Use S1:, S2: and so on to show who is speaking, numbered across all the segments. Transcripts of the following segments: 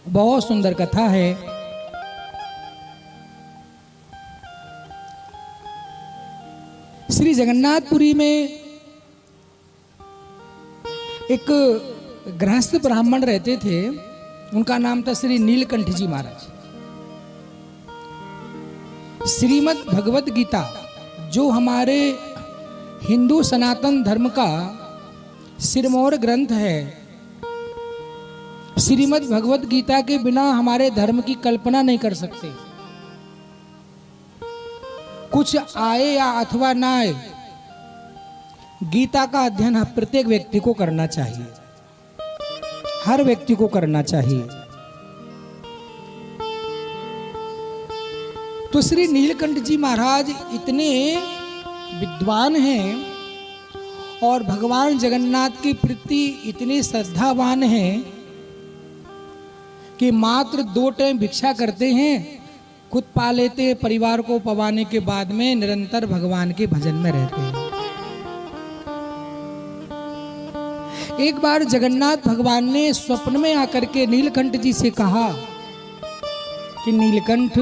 S1: बहुत सुंदर कथा है। श्री जगन्नाथपुरी में एक गृहस्थ ब्राह्मण रहते थे, उनका नाम था श्री नीलकंठ जी महाराज। श्रीमद् भगवत गीता जो हमारे हिंदू सनातन धर्म का सिरमौर ग्रंथ है, श्रीमद् भगवत गीता के बिना हमारे धर्म की कल्पना नहीं कर सकते। कुछ आए या अथवा ना आए, गीता का अध्ययन प्रत्येक व्यक्ति को करना चाहिए, हर व्यक्ति को करना चाहिए। तो श्री नीलकंठ जी महाराज इतने विद्वान हैं और भगवान जगन्नाथ के प्रति इतने श्रद्धावान हैं कि मात्र 2 टाइम भिक्षा करते हैं, खुद पा लेते हैं, परिवार को पवाने के बाद में निरंतर भगवान के भजन में रहते हैं। एक बार जगन्नाथ भगवान ने स्वप्न में आकर के नीलकंठ जी से कहा कि नीलकंठ,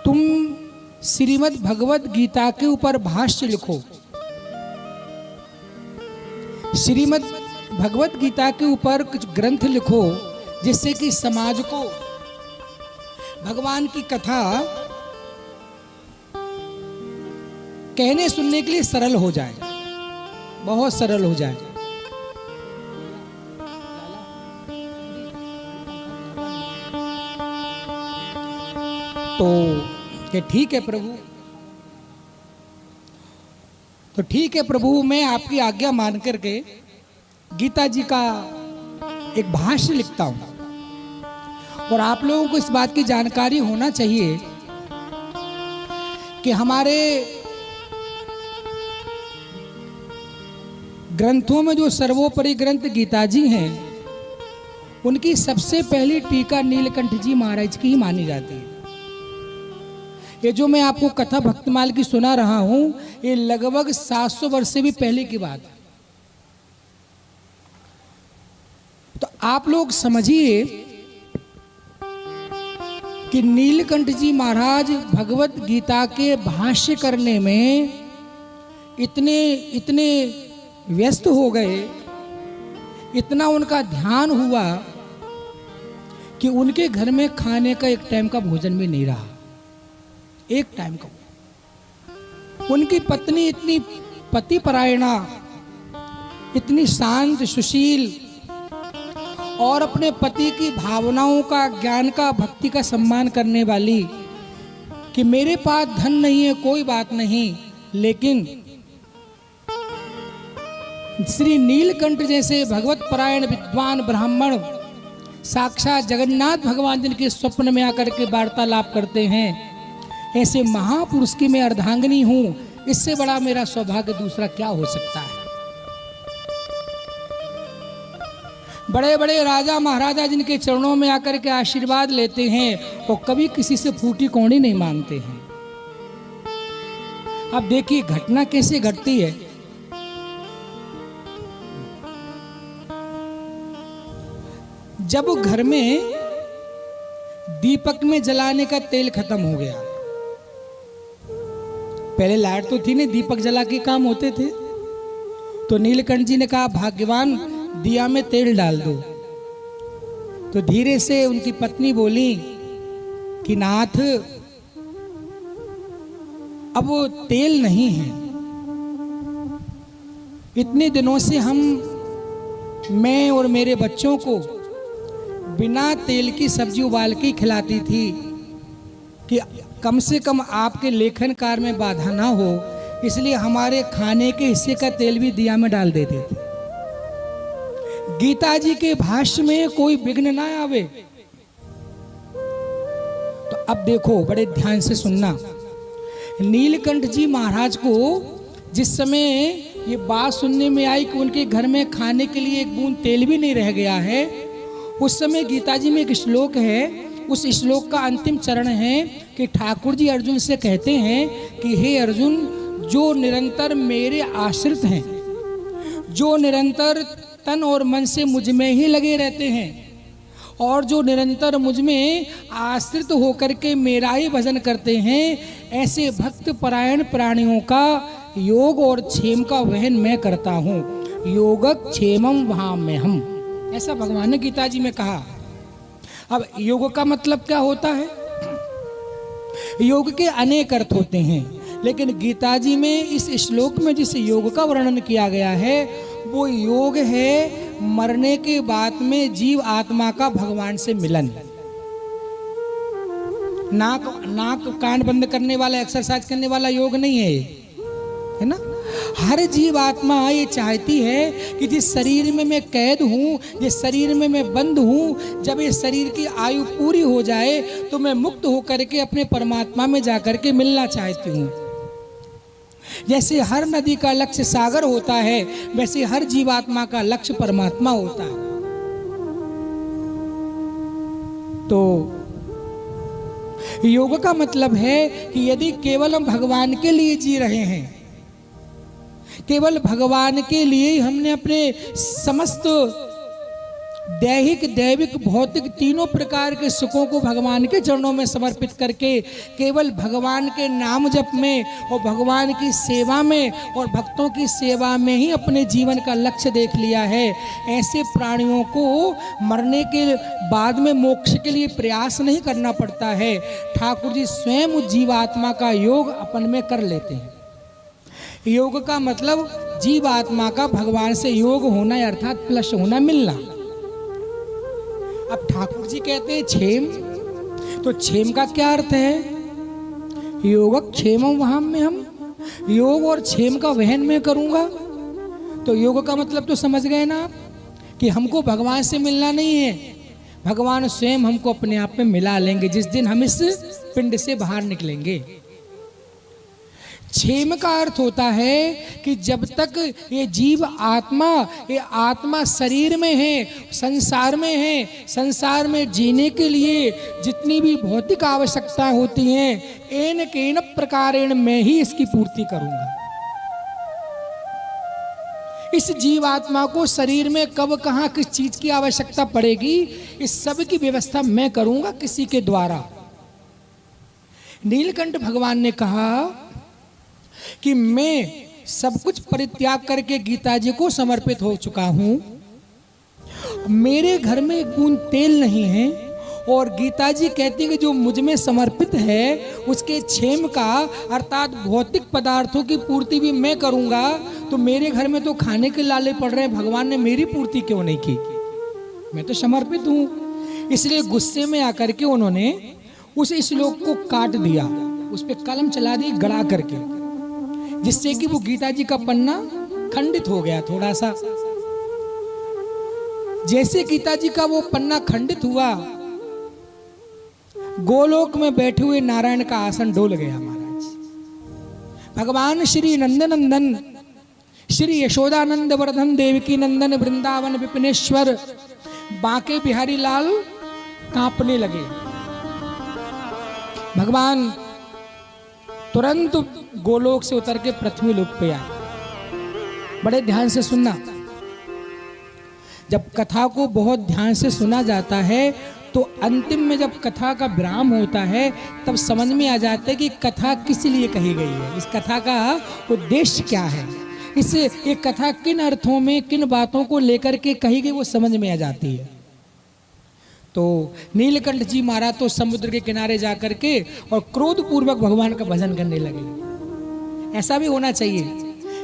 S1: तुम श्रीमद् भगवत गीता के ऊपर भाष्य लिखो, श्रीमद् भगवत गीता के ऊपर कुछ ग्रंथ लिखो, जिससे कि समाज को भगवान की कथा कहने सुनने के लिए सरल हो जाए, बहुत सरल हो जाए। तो कि ठीक है प्रभु, तो ठीक है प्रभु, मैं आपकी आज्ञा मान करके गीता जी का एक भाष्य लिखता हूं। और आप लोगों को इस बात की जानकारी होना चाहिए कि हमारे ग्रंथों में जो सर्वोपरि ग्रंथ गीता जी हैं, उनकी सबसे पहली टीका नीलकंठ जी महाराज की ही मानी जाती है। ये जो मैं आपको कथा भक्तमाल की सुना रहा हूं, ये लगभग 700 वर्ष से भी पहले की बात है। तो आप लोग समझिए कि नीलकंठ जी महाराज भगवत गीता के भाष्य करने में इतने व्यस्त हो गए, इतना उनका ध्यान हुआ कि उनके घर में खाने का एक टाइम का भोजन भी नहीं रहा, एक टाइम का। उनकी पत्नी इतनी पतिपरायणा, इतनी शांत सुशील और अपने पति की भावनाओं का, ज्ञान का, भक्ति का सम्मान करने वाली कि मेरे पास धन नहीं है कोई बात नहीं, लेकिन श्री नीलकंठ जैसे भगवत परायण विद्वान ब्राह्मण साक्षात जगन्नाथ भगवान जिनके स्वप्न में आकर के वार्तालाप करते हैं, ऐसे महापुरुष की मैं अर्धांगिनी हूं, इससे बड़ा मेरा सौभाग्य दूसरा क्या हो सकता है। बड़े बड़े राजा महाराजा जिनके चरणों में आकर के आशीर्वाद लेते हैं, वो कभी किसी से फूटी कौड़ी नहीं मांगते हैं। अब देखिए घटना कैसे घटती है। जब घर में दीपक में जलाने का तेल खत्म हो गया, पहले लाइट तो थी नहीं, दीपक जला के काम होते थे, तो नीलकंठ जी ने कहा भाग्यवान दिया में तेल डाल दो। तो धीरे से उनकी पत्नी बोली कि नाथ, अब वो तेल नहीं है, इतने दिनों से मैं और मेरे बच्चों को बिना तेल की सब्जी उबाल के खिलाती थी कि कम से कम आपके लेखन कार्य में बाधा ना हो, इसलिए हमारे खाने के हिस्से का तेल भी दिया में डाल देते थे। गीता जी के भाष्य में कोई विघ्न ना आवे। तो अब देखो, बड़े ध्यान से सुनना। नीलकंठ जी महाराज को जिस समय ये बात सुनने में आई कि उनके घर में खाने के लिए एक बूंद तेल भी नहीं रह गया है, उस समय गीता जी में एक श्लोक है, उस श्लोक का अंतिम चरण है कि ठाकुर जी अर्जुन से कहते हैं कि हे अर्जुन, जो निरंतर मेरे आश्रित हैं, जो निरंतर तन और मन से मुझ में ही लगे रहते हैं और जो निरंतर मुझ में आश्रित होकर के मेरा ही भजन करते हैं, ऐसे भक्त परायण प्राणियों का योग और क्षेम का वहन मैं करता हूँ। योग क्षेमम वहां में हम, ऐसा भगवान ने गीता जी में कहा। अब योग का मतलब क्या होता है? योग के अनेक अर्थ होते हैं, लेकिन गीता जी में इस श्लोक में जिस योग का वर्णन किया गया है वो योग है मरने के बाद में जीव आत्मा का भगवान से मिलन। नाक कान बंद करने वाला, एक्सरसाइज करने वाला योग नहीं है ना। हर जीव आत्मा ये चाहती है कि जिस शरीर में मैं कैद हूँ, जिस शरीर में मैं बंद हूँ, जब ये शरीर की आयु पूरी हो जाए तो मैं मुक्त होकर के अपने परमात्मा में जाकर के मिलना चाहती हूँ। जैसे हर नदी का लक्ष्य सागर होता है, वैसे हर जीवात्मा का लक्ष्य परमात्मा होता है। तो योग का मतलब है कि यदि केवल हम भगवान के लिए जी रहे हैं, केवल भगवान के लिए हमने अपने समस्त दैहिक दैविक भौतिक तीनों प्रकार के सुखों को भगवान के चरणों में समर्पित करके केवल भगवान के नाम जप में और भगवान की सेवा में और भक्तों की सेवा में ही अपने जीवन का लक्ष्य देख लिया है, ऐसे प्राणियों को मरने के बाद में मोक्ष के लिए प्रयास नहीं करना पड़ता है। ठाकुर जी स्वयं उस जीवात्मा का योग अपन में कर लेते हैं। योग का मतलब जीवात्मा का भगवान से योग होना, अर्थात प्लस होना, मिलना। अब ठाकुर जी कहते हैं क्षेम, तो क्षेम का क्या अर्थ है? योग क्षेमम वहां में हम, योग और क्षेम का वहन मैं करूंगा। तो योग का मतलब तो समझ गए ना आप, कि हमको भगवान से मिलना नहीं है, भगवान स्वयं हमको अपने आप में मिला लेंगे जिस दिन हम इस पिंड से बाहर निकलेंगे। क्षेम का अर्थ होता है कि जब तक ये जीव आत्मा, ये आत्मा शरीर में है, संसार में है, संसार में जीने के लिए जितनी भी भौतिक आवश्यकता होती हैं, एन केन प्रकारेण मैं ही इसकी पूर्ति करूंगा। इस जीवात्मा को शरीर में कब कहाँ किस चीज की आवश्यकता पड़ेगी, इस सब की व्यवस्था मैं करूंगा किसी के द्वारा। नीलकंठ भगवान ने कहा कि मैं सब कुछ परित्याग करके गीता जी को समर्पित हो चुका हूं, मेरे घर में एक बूंद तेल नहीं है, और गीता जी कहती है कि जो मुझ में समर्पित है उसके क्षेम का अर्थात भौतिक पदार्थों की पूर्ति भी मैं करूंगा। तो मेरे घर में तो खाने के लाले पड़ रहे हैं, भगवान ने मेरी पूर्ति क्यों नहीं की? मैं तो समर्पित हूं। इसलिए गुस्से में आकर के उन्होंने उस श्लोक को काट दिया, उस पर कलम चला दी गड़ा करके, जिससे कि वो गीता जी का पन्ना खंडित हो गया थोड़ा सा। जैसे गीता जी का वो पन्ना खंडित हुआ, गोलोक में बैठे हुए नारायण का आसन डोल गया महाराज। भगवान श्री नंदनंदन, श्री यशोदानंद वर्धन देवकी नंदन वृंदावन विपिनेश्वर बांके बिहारी लाल कांपने लगे। भगवान तुरंत गोलोक से उतर के पृथ्वी लोक पे आए। बड़े ध्यान से सुनना, जब कथा को बहुत ध्यान से सुना जाता है तो अंतिम में जब कथा का विराम होता है तब समझ में आ जाता है कि कथा किस लिए कही गई है, इस कथा का उद्देश्य क्या है, इससे ये कथा किन अर्थों में किन बातों को लेकर के कही गई वो समझ में आ जाती है। तो नीलकंठ जी महाराज तो समुद्र के किनारे जाकर के और क्रोध पूर्वक भगवान का भजन करने लगे। ऐसा भी होना चाहिए,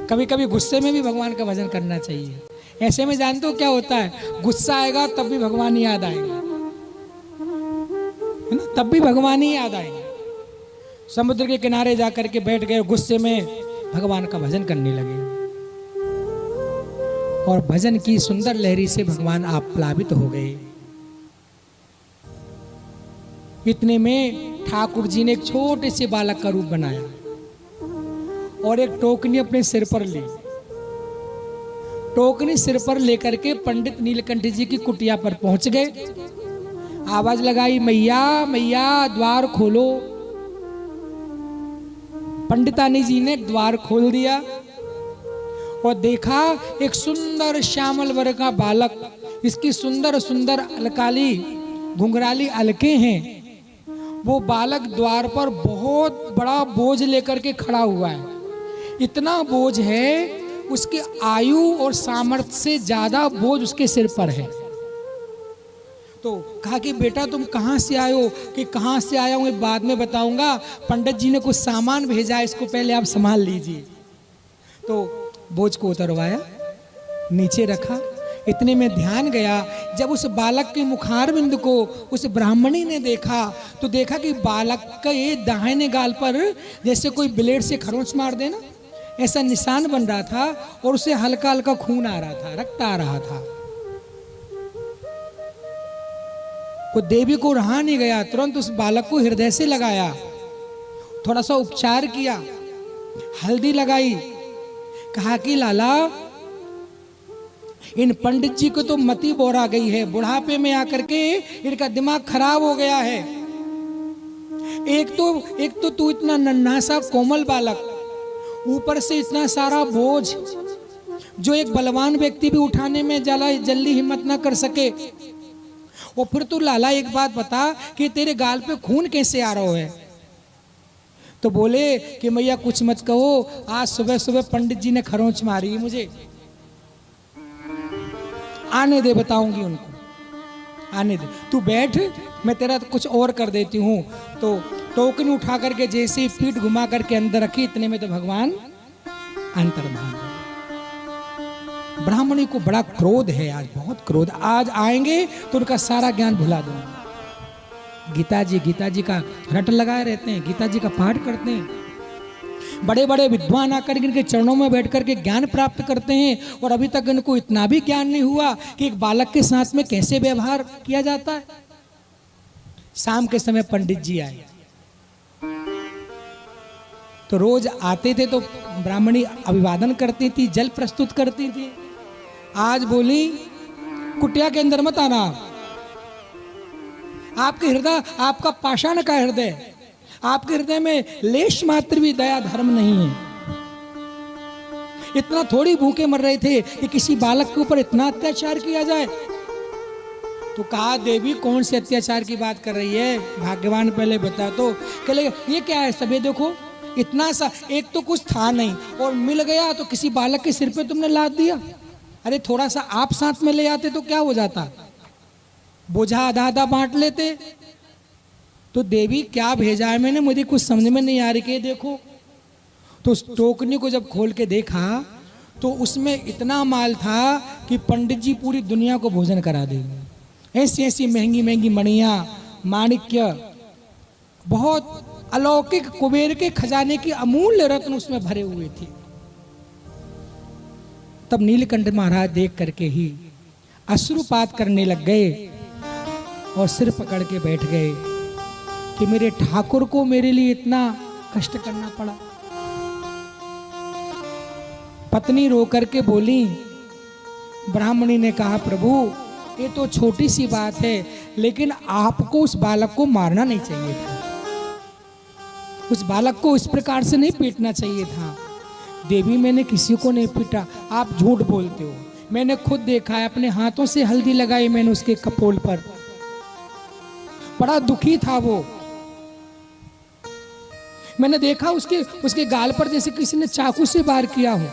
S1: कभी कभी गुस्से में भी भगवान का भजन करना चाहिए। ऐसे में जानते हो क्या होता है, गुस्सा आएगा तब भी भगवान याद आएगा, है ना, तब भी भगवान ही याद आएगा। समुद्र के किनारे जाकर के बैठ गए, गुस्से में भगवान का भजन करने लगे और भजन की सुंदर लहरी से भगवान आप प्लावित हो गए। इतने में ठाकुर जी ने एक छोटे से बालक का रूप बनाया और एक टोकनी अपने सिर पर ली। टोकनी सिर पर लेकर के पंडित नीलकंठ जी की कुटिया पर पहुंच गए। आवाज लगाई, मैया मैया द्वार खोलो। पंडितानी जी ने द्वार खोल दिया और देखा एक सुंदर श्यामल वर्ग का बालक, इसकी सुंदर सुंदर अलकाली घुंघराली अलके हैं। वो बालक द्वार पर बहुत बड़ा बोझ लेकर के खड़ा हुआ है। इतना बोझ है, उसकी आयु और सामर्थ्य से ज्यादा बोझ उसके सिर पर है। तो कहा कि बेटा तुम कहाँ से आए हो? कि कहाँ से आया हूँ बाद में बताऊंगा, पंडित जी ने कुछ सामान भेजा है, इसको पहले आप संभाल लीजिए। तो बोझ को उतरवाया, नीचे रखा। इतने में ध्यान गया, जब उस बालक के मुखारबिंद को उस ब्राह्मणी ने देखा तो देखा कि बालक का ये दाहिने गाल पर जैसे कोई ब्लेड से खरोंच मार देना, ऐसा निशान बन रहा था और उसे हल्का हल्का खून आ रहा था, रक्त आ रहा था। वो देवी को रहा नहीं गया, तुरंत उस बालक को हृदय से लगाया, थोड़ा सा उपचार किया, हल्दी लगाई। कहा कि लाला, इन पंडित जी को तो मति बोरा गई है, बुढ़ापे में आकर के इनका दिमाग खराब हो गया है। एक तो तू इतना नन्हा सा कोमल बालक, ऊपर से इतना सारा बोझ जो एक बलवान व्यक्ति भी उठाने में जल्दी हिम्मत ना कर सके। और फिर तू लाला एक बात बता कि तेरे गाल पे खून कैसे आ रहा है? तो बोले कि मैया कुछ मत कहो, आज सुबह सुबह पंडित जी ने खरोंच मारी मुझे। आने दे, बताऊंगी उनको, आने दे, तू बैठ, मैं तेरा तो कुछ और कर देती हूँ। तो टोकनी उठा करके जैसे ही पीठ घुमा करके अंदर रखी, इतने में तो भगवान अंतर्धान हो गए। ब्राह्मणी को बड़ा क्रोध है आज, बहुत क्रोध। आज आएंगे तो उनका सारा ज्ञान भुला दूंगा। गीता जी का रट लगाए रहते हैं, गीता जी का पाठ करते हैं। बड़े बड़े विद्वान आकर इनके चरणों में बैठ करके ज्ञान प्राप्त करते हैं, और अभी तक इनको इतना भी ज्ञान नहीं हुआ कि एक बालक के साथ में कैसे व्यवहार किया जाता है। शाम के समय पंडित जी आए, तो रोज आते थे तो ब्राह्मणी अभिवादन करती थी, जल प्रस्तुत करती थी। आज बोली कुटिया के अंदर मत आना, आपके हृदय, आपका पाषाण का हृदय, आपके हृदय में लेश मात्र भी दया धर्म नहीं है। इतना थोड़ी भूखे मर रहे थे कि किसी बालक के ऊपर इतना अत्याचार किया जाए। तो कहा देवी कौन से अत्याचार की बात कर रही है, भाग्यवान पहले बता। तो कहले ये क्या है सब, ये देखो इतना सा, एक तो कुछ था नहीं और मिल गया तो किसी बालक के सिर पे तुमने लाद दिया। अरे थोड़ा सा आप साथ में ले आते तो क्या हो जाता, बोझा आधा आधा बांट लेते। तो देवी क्या भेजा है मैंने, मुझे कुछ समझ में नहीं आ रही कि देखो। तो उस टोकनी को जब खोल के देखा तो उसमें इतना माल था कि पंडित जी पूरी दुनिया को भोजन करा देंगे। ऐसी ऐसी महंगी महंगी मणियां, माणिक्य, बहुत अलौकिक कुबेर के खजाने की अमूल्य रत्न उसमें भरे हुए थे। तब नीलकंठ महाराज देख करके ही अश्रुपात करने लग गए और सिर पकड़ के बैठ गए कि मेरे ठाकुर को मेरे लिए इतना कष्ट करना पड़ा। पत्नी रो करके बोली, ब्राह्मणी ने कहा प्रभु ये तो छोटी सी बात है, लेकिन आपको उस बालक को मारना नहीं चाहिए था, उस बालक को इस प्रकार से नहीं पीटना चाहिए था। देवी मैंने किसी को नहीं पीटा, आप झूठ बोलते हो, मैंने खुद देखा है, अपने हाथों से हल्दी लगाई मैंने उसके कपोल पर, बड़ा दुखी था वो। मैंने देखा उसके गाल पर जैसे किसी ने चाकू से वार किया हो।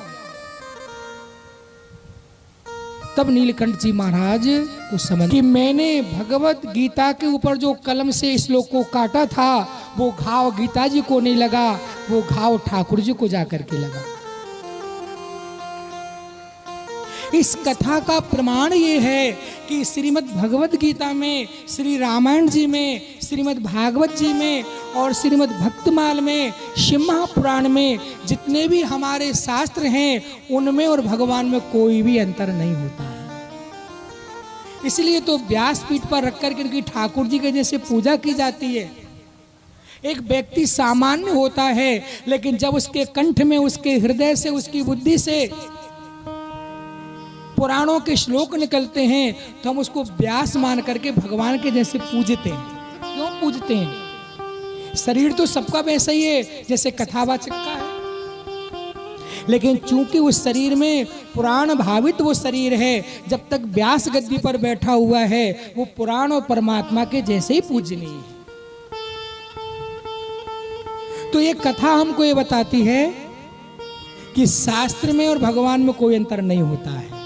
S1: तब नीलकंठ जी महाराज को समझ कि मैंने भगवत गीता के ऊपर जो कलम से श्लोक को काटा था वो घाव गीता जी को नहीं लगा, वो घाव ठाकुर जी को जाकर के लगा। इस कथा का प्रमाण ये है कि श्रीमद् भगवत गीता में, श्री रामायण जी में, श्रीमद् भागवत जी में और श्रीमद् भक्तमाल में, शिव पुराण में जितने भी हमारे शास्त्र हैं उनमें और भगवान में कोई भी अंतर नहीं होता है। इसलिए तो व्यासपीठ पर रख कर के ठाकुर जी के जैसे पूजा की जाती है। एक व्यक्ति सामान्य होता है, लेकिन जब उसके कंठ में, उसके हृदय से, उसकी बुद्धि से पुराणों के श्लोक निकलते हैं तो हम उसको व्यास मान करके भगवान के जैसे पूजते हैं। क्यों पूजते हैं? शरीर तो सबका वैसा ही है जैसे कथावाचक का है, लेकिन चूंकि उस शरीर में पुराण भावित वो शरीर है, जब तक व्यास गद्दी पर बैठा हुआ है वो पुराण और परमात्मा के जैसे ही पूजनीय है। तो ये कथा हमको ये बताती है कि शास्त्र में और भगवान में कोई अंतर नहीं होता है।